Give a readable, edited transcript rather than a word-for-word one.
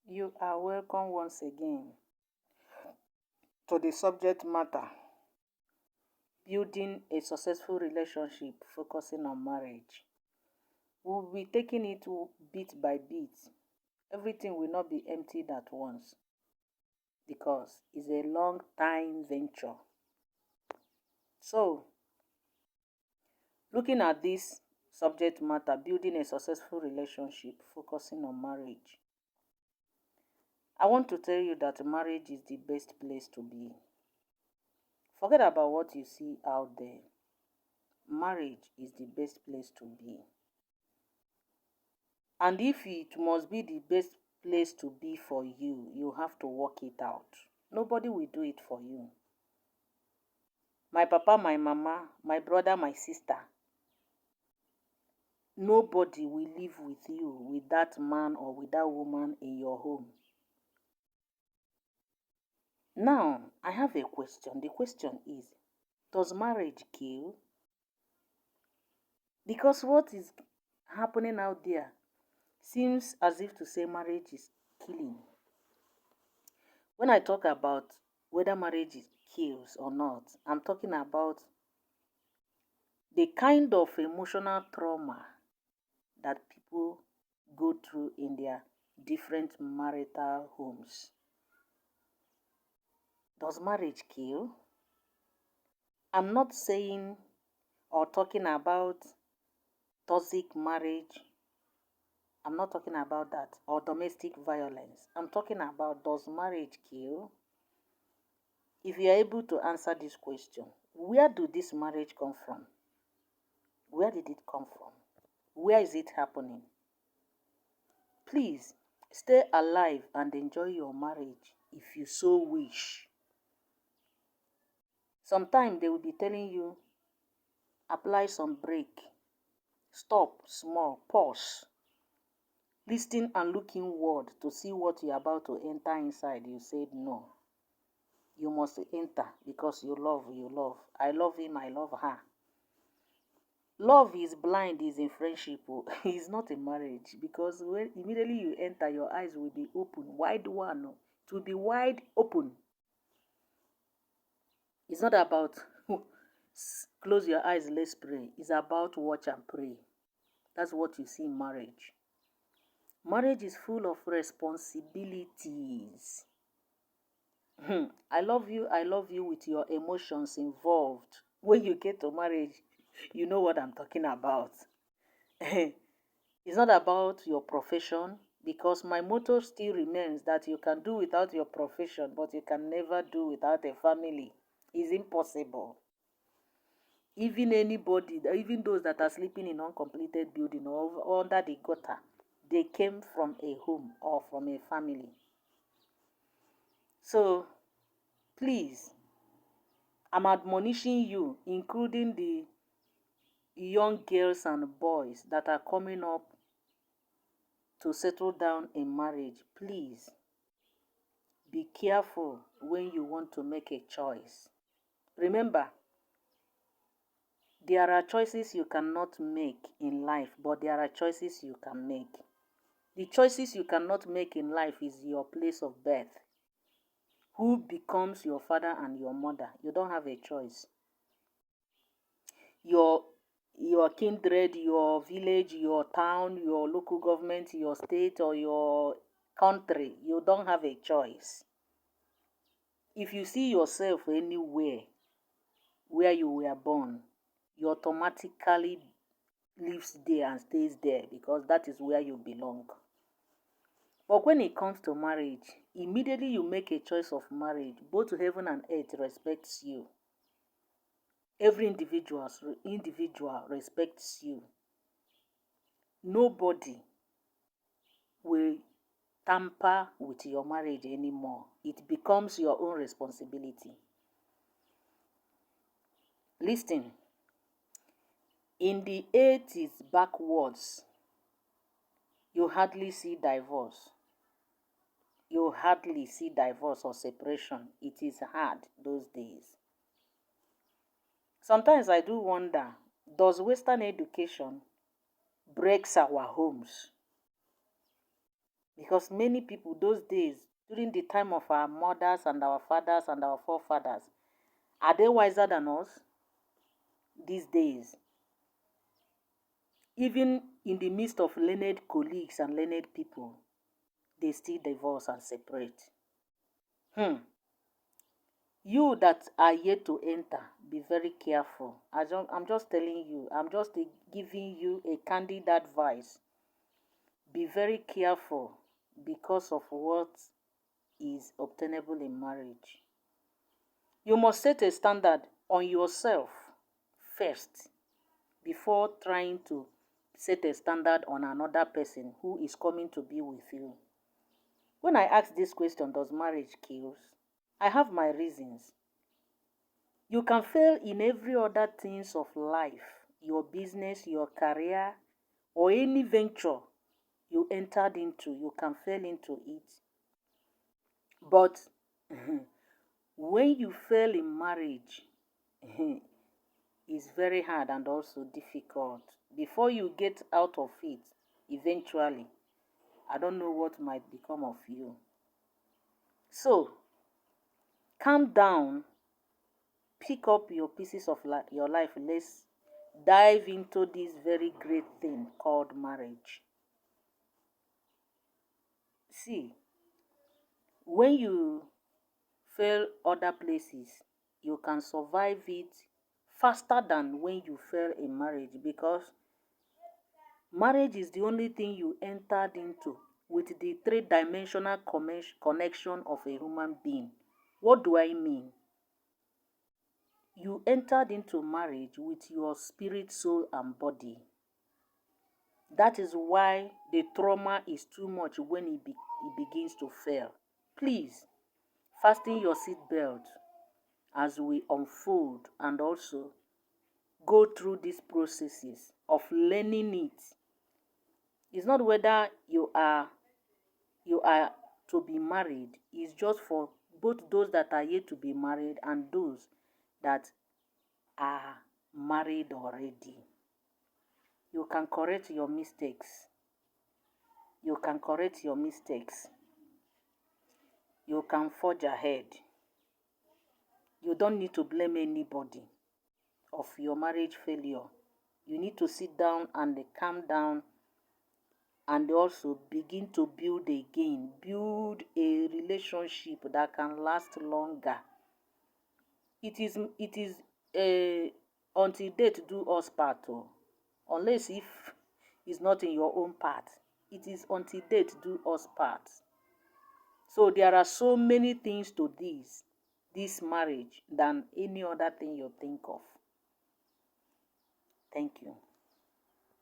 You are welcome once again to the subject matter building a successful relationship focusing on marriage. We'll be taking it bit by bit. Everything will not be emptied at once because it's a long time venture. So, looking at this subject matter building a successful relationship focusing on marriage, I want to tell you that marriage is the best place to be. Forget about what you see out there. Marriage is the best place to be. And if it must be the best place to be for you, you have to work it out. Nobody will do it for you. My papa, my mama, my brother, my sister, nobody will live with you, with that man or with that woman in your home. Now, I have a question. The question is, does marriage kill? Because what is happening out there seems as if to say marriage is killing. When I talk about whether marriage kills or not, I'm talking about the kind of emotional trauma that people go through in their different marital homes. Does marriage kill? I'm not saying or talking about toxic marriage. I'm not talking about that or domestic violence. I'm talking about, does marriage kill? If you are able to answer this question, where do this marriage come from? Where did it come from? Where is it happening? Please stay alive and enjoy your marriage if you so wish. Sometimes they will be telling you, apply some brake, stop, small, pause, listen and look inward to see what you're about to enter inside. You said no. You must enter because you love, you love. I love him, I love her. Love is blind, is in friendship. It's not a marriage because when immediately you enter, your eyes will be open, wide one. It will be wide open. It's not about close your eyes, let's pray. It's about watch and pray. That's what you see in marriage. Marriage is full of responsibilities. I love you with your emotions involved. When you get to marriage, you know what I'm talking about. It's not about your profession because my motto still remains that you can do without your profession, but you can never do without a family. It's impossible. Even anybody, even those that are sleeping in uncompleted building or under the gutter, they came from a home or from a family. So, please, I'm admonishing you, including the young girls and boys that are coming up to settle down in marriage. Please, be careful when you want to make a choice. Remember, there are choices you cannot make in life, but there are choices you can make. The choices you cannot make in life is your place of birth. Who becomes your father and your mother? You don't have a choice. Your kindred, your village, your town, your local government, your state, or your country, you don't have a choice. If you see yourself anywhere where you were born, you automatically lives there and stays there because that is where you belong. But when it comes to marriage, immediately you make a choice of marriage, both heaven and earth respects you. Every individual respects you. Nobody will tamper with your marriage anymore. It becomes your own responsibility. Listen, in the 80s backwards, you hardly see divorce. You hardly see divorce or separation. It is hard those days. Sometimes I do wonder, does Western education breaks our homes? Because many people those days, during the time of our mothers and our fathers and our forefathers, are they wiser than us these days? Even in the midst of learned colleagues and learned people, they still divorce and separate. You that are yet to enter, be very careful. I'm just telling you, I'm just giving you a candid advice. Be very careful because of what is obtainable in marriage. You must set a standard on yourself first before trying to set a standard on another person who is coming to be with you. When I ask this question, does marriage kill? I have my reasons. You can fail in every other things of life, your business, your career, or any venture you entered into, you can fail into it. But when you fail in marriage, it's very hard and also difficult. Before you get out of it, eventually, I don't know what might become of you. So, calm down, pick up your pieces of your life. Let's dive into this very great thing called marriage. See, when you fail other places, you can survive it faster than when you fail in marriage, because marriage is the only thing you entered into with the three-dimensional connection of a human being. What do I mean? You entered into marriage with your spirit, soul, and body. That is why the trauma is too much when it begins to fail. Please, fasten your seatbelt as we unfold and also go through these processes of learning it. It's not whether you are to be married. It's just for both those that are yet to be married and those that are married already. You can correct your mistakes. You can correct your mistakes. You can forge ahead. You don't need to blame anybody of your marriage failure. You need to sit down and calm down and also begin to build again. Build a relationship that can last longer. It is until death do us part, oh. Unless if it's not in your own part. It is until death do us part. So there are so many things to this marriage than any other thing you think of. Thank you.